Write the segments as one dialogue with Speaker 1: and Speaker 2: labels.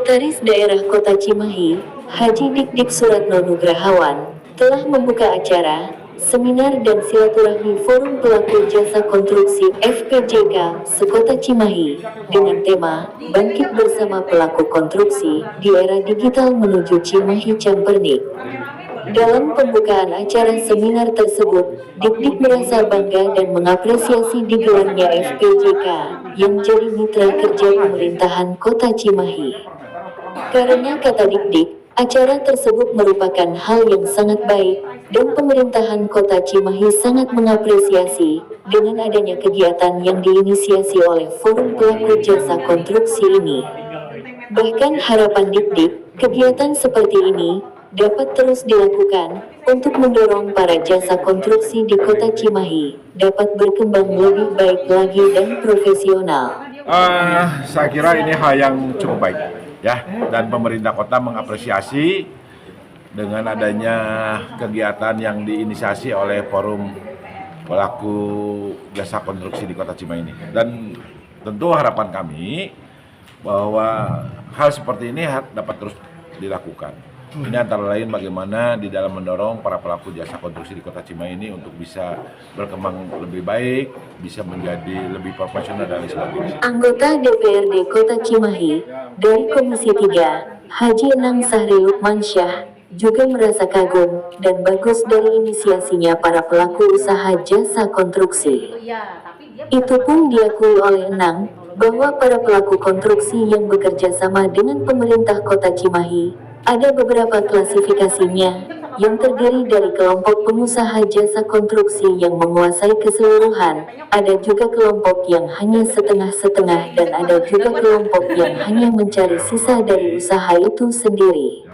Speaker 1: Sekretaris Daerah Kota Cimahi, Haji Dik-Dik Suratno Nugrahawan, telah membuka acara, seminar dan silaturahmi Forum Pelaku Jasa Konstruksi FPJK Sekota Cimahi, dengan tema, Bangkit Bersama Pelaku Konstruksi, di Era Digital Menuju Cimahi Campernik. Dalam pembukaan acara seminar tersebut, Dik-Dik merasa bangga dan mengapresiasi digelarnya FPJK, yang jadi mitra kerja pemerintahan Kota Cimahi. Karena kata Dik-Dik, acara tersebut merupakan hal yang sangat baik, dan pemerintahan Kota Cimahi sangat mengapresiasi, dengan adanya kegiatan yang diinisiasi oleh Forum Pelaku Jasa Konstruksi ini. Bahkan harapan Dik-Dik, kegiatan seperti ini dapat terus dilakukan untuk mendorong para jasa konstruksi di Kota Cimahi dapat berkembang lebih baik lagi dan profesional.
Speaker 2: Saya kira ini hal yang cukup baik, ya, dan pemerintah kota mengapresiasi dengan adanya kegiatan yang diinisiasi oleh Forum Pelaku Jasa Konstruksi di Kota Cimahi ini. Dan tentu harapan kami bahwa hal seperti ini dapat terus dilakukan. Ini antara lain bagaimana di dalam mendorong para pelaku jasa konstruksi di Kota Cimahi ini untuk bisa berkembang lebih baik, bisa menjadi lebih profesional dan lain sebagainya.
Speaker 1: Anggota DPRD Kota Cimahi dari Komisi 3, Haji Enang Sahri Lukmansyah, juga merasa kagum dan bagus dari inisiasinya para pelaku usaha jasa konstruksi. Itu pun diakui oleh Enang, bahwa para pelaku konstruksi yang bekerja sama dengan pemerintah Kota Cimahi, ada beberapa klasifikasinya, yang terdiri dari kelompok pengusaha jasa konstruksi yang menguasai keseluruhan, ada juga kelompok yang hanya setengah-setengah dan ada juga kelompok yang hanya mencari sisa dari usaha itu sendiri.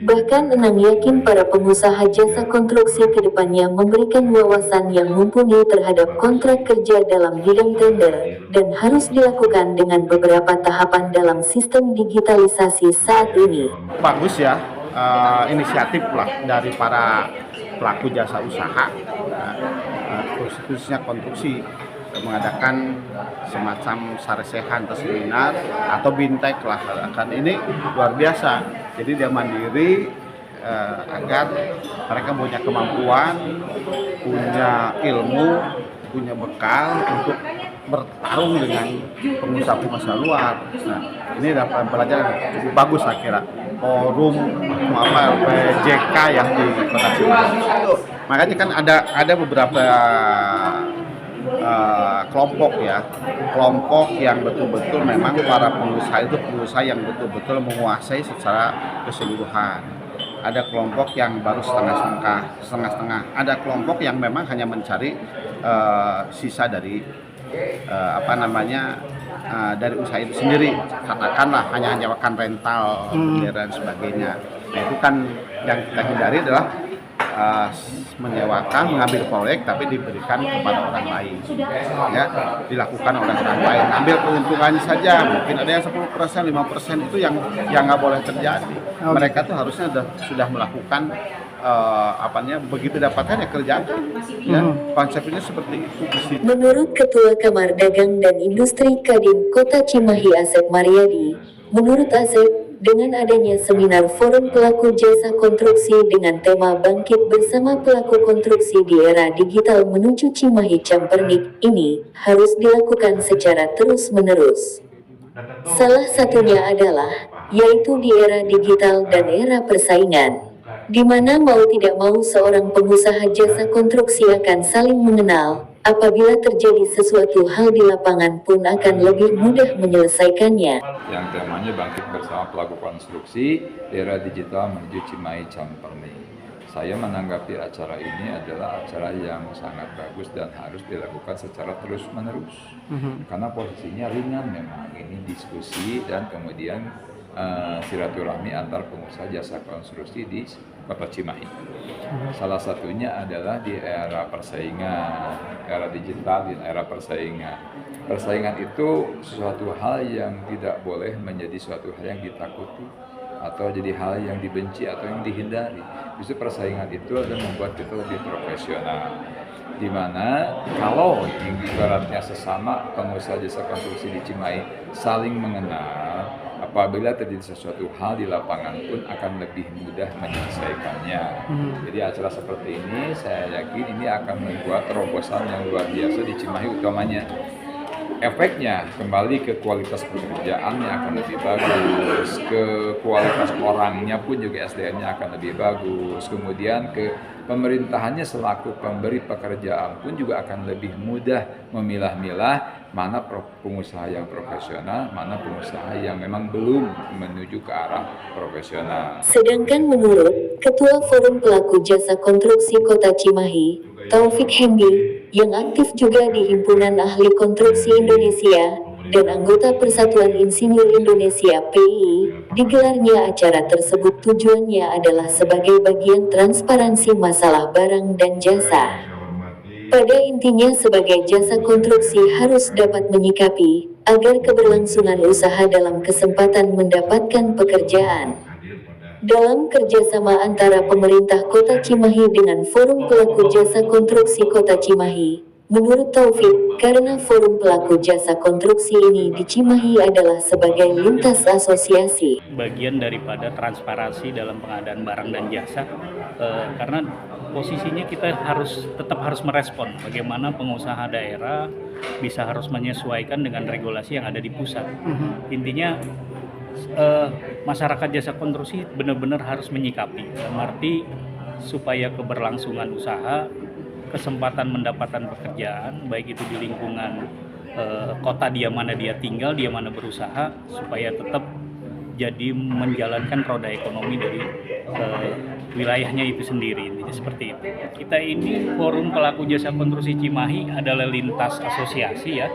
Speaker 1: Bahkan Enang yakin para pengusaha jasa konstruksi kedepannya memberikan wawasan yang mumpuni terhadap kontrak kerja dalam bidang tender, dan harus dilakukan dengan beberapa tahapan dalam sistem digitalisasi saat ini.
Speaker 3: Bagus ya, inisiatif lah dari para pelaku jasa usaha, khususnya konstruksi, mengadakan semacam saresehan atau seminar atau bintek lah. Kan ini luar biasa. Jadi dia mandiri agar mereka punya kemampuan, punya ilmu, punya bekal untuk bertarung dengan pengusaha-pengusaha luar. Nah, ini dapat pelajaran cukup bagus saya kira. Forum PJK yang di Kota Cimahi. Makanya kan ada beberapa kelompok ya, kelompok yang betul-betul memang para pengusaha itu pengusaha yang betul-betul menguasai secara keseluruhan. Ada kelompok yang baru setengah-setengah. Ada kelompok yang memang hanya mencari sisa dari dari usaha itu sendiri. Katakanlah hanya menyewakan rental dan sebagainya. Nah itu kan yang kita hindari adalah mengambil proyek tapi diberikan kepada orang lain, ya, dilakukan oleh orang lain, ambil keuntungannya saja. Mungkin ada yang 10%, 5% itu yang nggak boleh terjadi. Mereka tuh harusnya sudah melakukan begitu dapatkan ya kerjakan. Ya, konsepnya seperti itu.
Speaker 1: Menurut Ketua Kamar Dagang dan Industri Kadin Kota Cimahi Asep Mariadi, menurut Asep, dengan adanya seminar Forum Pelaku Jasa Konstruksi dengan tema Bangkit Bersama Pelaku Konstruksi di Era Digital Menuju Cimahi Campernik ini harus dilakukan secara terus-menerus. Salah satunya adalah, yaitu di era digital dan era persaingan, di mana mau tidak mau seorang pengusaha jasa konstruksi akan saling mengenal. Apabila terjadi sesuatu hal di lapangan pun akan lebih mudah menyelesaikannya.
Speaker 4: Yang temanya Bangkit Bersama Pelaku Konstruksi Era Digital Menuju Cimahi Campernik. Saya menanggapi acara ini adalah acara yang sangat bagus dan harus dilakukan secara terus-menerus. Karena posisinya ringan memang, ini diskusi dan kemudian silaturahmi antar pengusaha jasa konstruksi di Kota Cimahi. Salah satunya adalah di era persaingan, era digital, di era persaingan. Persaingan itu sesuatu hal yang tidak boleh menjadi suatu hal yang ditakuti atau jadi hal yang dibenci atau yang dihindari. Justru persaingan itu adalah membuat kita lebih profesional. Di mana kalau ibaratnya sesama pengusaha jasa konstruksi di Cimahi saling mengenal, apabila terjadi sesuatu hal di lapangan pun akan lebih mudah menyelesaikannya. Jadi acara seperti ini saya yakin ini akan membuat terobosan yang luar biasa di Cimahi utamanya. Efeknya kembali ke kualitas pekerjaannya akan lebih bagus, ke kualitas orangnya pun juga SDM-nya akan lebih bagus, kemudian ke pemerintahannya selaku pemberi pekerjaan pun juga akan lebih mudah memilah-milah mana pengusaha yang profesional, mana pengusaha yang memang belum menuju ke arah profesional.
Speaker 1: Sedangkan menurut Ketua Forum Pelaku Jasa Konstruksi Kota Cimahi, Taufik Hemdi, yang aktif juga di Himpunan Ahli Konstruksi Indonesia dan anggota Persatuan Insinyur Indonesia (PI), digelarnya acara tersebut tujuannya adalah sebagai bagian transparansi masalah barang dan jasa. Pada intinya sebagai jasa konstruksi harus dapat menyikapi agar keberlangsungan usaha dalam kesempatan mendapatkan pekerjaan. Dalam kerjasama antara pemerintah Kota Cimahi dengan Forum Pelaku Jasa Konstruksi Kota Cimahi, menurut Taufik, karena Forum Pelaku Jasa Konstruksi ini di Cimahi adalah sebagai lintas asosiasi.
Speaker 5: Bagian daripada transparansi dalam pengadaan barang dan jasa, karena posisinya kita tetap harus merespon bagaimana pengusaha daerah bisa harus menyesuaikan dengan regulasi yang ada di pusat. Intinya masyarakat jasa konstruksi benar-benar harus menyikapi, arti supaya keberlangsungan usaha, kesempatan mendapatkan pekerjaan, baik itu di lingkungan kota dia mana dia tinggal, dia mana berusaha, supaya tetap jadi menjalankan roda ekonomi dari wilayahnya itu sendiri. Intinya seperti itu. Kita ini Forum Pelaku Jasa Konstruksi Cimahi adalah lintas asosiasi ya.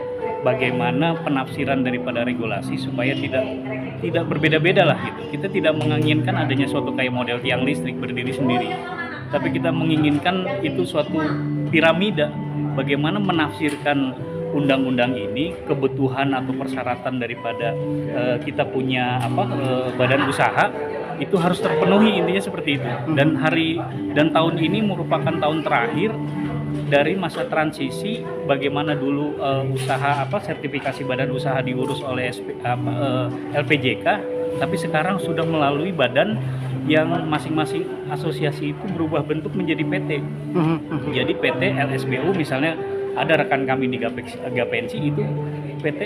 Speaker 5: Bagaimana penafsiran daripada regulasi supaya tidak berbeda-beda lah gitu. Kita tidak menginginkan adanya suatu kayak model tiang listrik berdiri sendiri, tapi kita menginginkan itu suatu piramida. Bagaimana menafsirkan undang-undang ini, kebutuhan atau persyaratan daripada kita punya badan usaha itu harus terpenuhi, intinya seperti itu. Dan tahun ini merupakan tahun terakhir dari masa transisi, bagaimana dulu sertifikasi badan usaha diurus oleh LPJK, tapi sekarang sudah melalui badan yang masing-masing asosiasi itu berubah bentuk menjadi PT. Jadi PT LSBU misalnya, ada rekan kami di Gapensi itu PT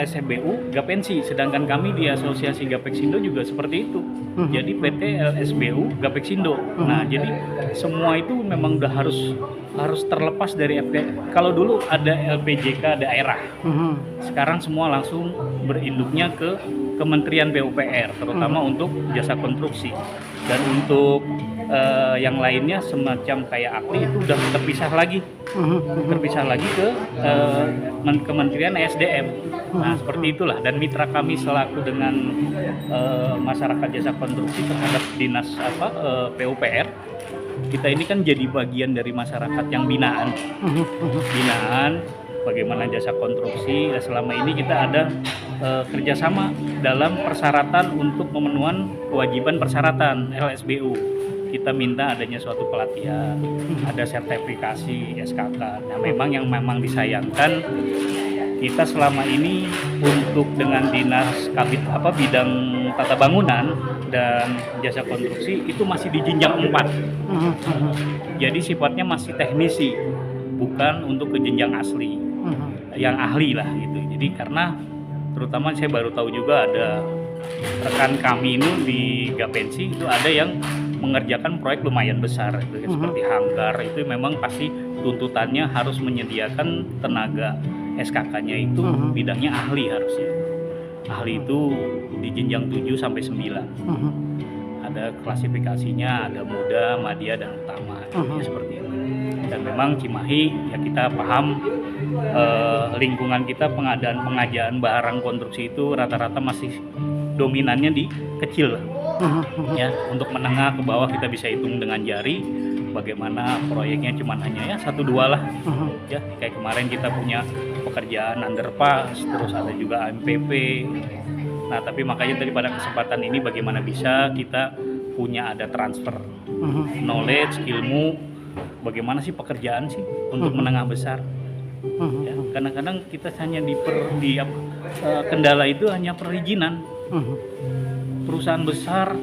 Speaker 5: LSBU Gapensi, sedangkan kami di Asosiasi Gapeksindo juga seperti itu. Jadi PT LSBU Gapeksindo. Nah, jadi semua itu memang udah harus terlepas dari kalau dulu ada LPJK daerah. Sekarang semua langsung berinduknya ke Kementerian PUPR, terutama untuk jasa konstruksi. Dan untuk yang lainnya semacam kayak akli itu udah terpisah lagi ke Kementerian SDM. Nah, seperti itulah. Dan mitra kami selaku dengan masyarakat jasa konstruksi terhadap dinas PUPR, kita ini kan jadi bagian dari masyarakat yang binaan bagaimana jasa konstruksi. Dan selama ini kita ada kerjasama dalam persyaratan untuk pemenuhan kewajiban persyaratan LSBU. Kita minta adanya suatu pelatihan, ada sertifikasi SKK. Nah, memang yang disayangkan, kita selama ini untuk dengan dinas bidang tata bangunan dan jasa konstruksi itu masih di jenjang 4. Jadi sifatnya masih teknisi, bukan untuk ke jenjang asli, yang ahli lah gitu. Jadi karena terutama saya baru tahu juga ada rekan kami ini di Gapensi itu ada yang mengerjakan proyek lumayan besar itu, seperti hanggar itu memang pasti tuntutannya harus menyediakan tenaga SKK-nya itu bidangnya ahli harusnya. Ahli itu di jenjang 7 sampai 9. Ada klasifikasinya, ada muda, madya dan utama. Ya, seperti itu. Dan memang Cimahi ya kita paham lingkungan kita pengajaan barang konstruksi itu rata-rata masih dominannya di kecil. Ya, untuk menengah ke bawah kita bisa hitung dengan jari bagaimana proyeknya cuman hanya ya 1-2 lah. Ya, kayak kemarin kita punya pekerjaan underpass, terus ada juga AMPP. Nah, tapi makanya daripada kesempatan ini bagaimana bisa kita punya ada transfer knowledge, ilmu, bagaimana sih pekerjaan sih untuk menengah besar. Ya, kadang-kadang kita hanya kendala itu hanya perizinan. Perusahaan besar,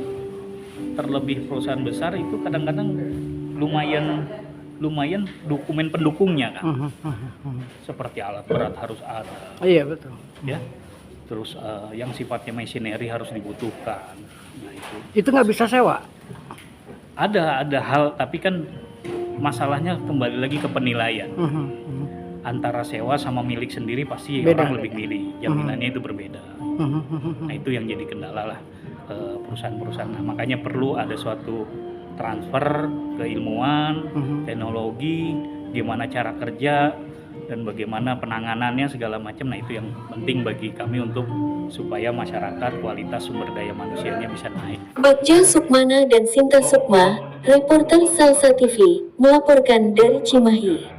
Speaker 5: terlebih perusahaan besar itu kadang-kadang lumayan dokumen pendukungnya kan. Seperti alat berat harus ada.
Speaker 6: Iya betul.
Speaker 5: Ya. Terus yang sifatnya machinery harus dibutuhkan. Nah,
Speaker 6: Itu nggak bisa sewa.
Speaker 5: ada hal, tapi kan masalahnya kembali lagi ke penilaian. Antara sewa sama milik sendiri pasti
Speaker 6: Beda.
Speaker 5: orang lebih milih, jaminannya itu berbeda. Nah itu yang jadi kendala lah perusahaan-perusahaan. Nah, makanya perlu ada suatu transfer keilmuan, teknologi, gimana cara kerja dan bagaimana penanganannya segala macam. Nah itu yang penting bagi kami untuk supaya masyarakat kualitas sumber daya manusianya bisa naik.
Speaker 1: Bagja Sukmana dan Sinta Sukma, reporter Salsa TV, melaporkan dari Cimahi.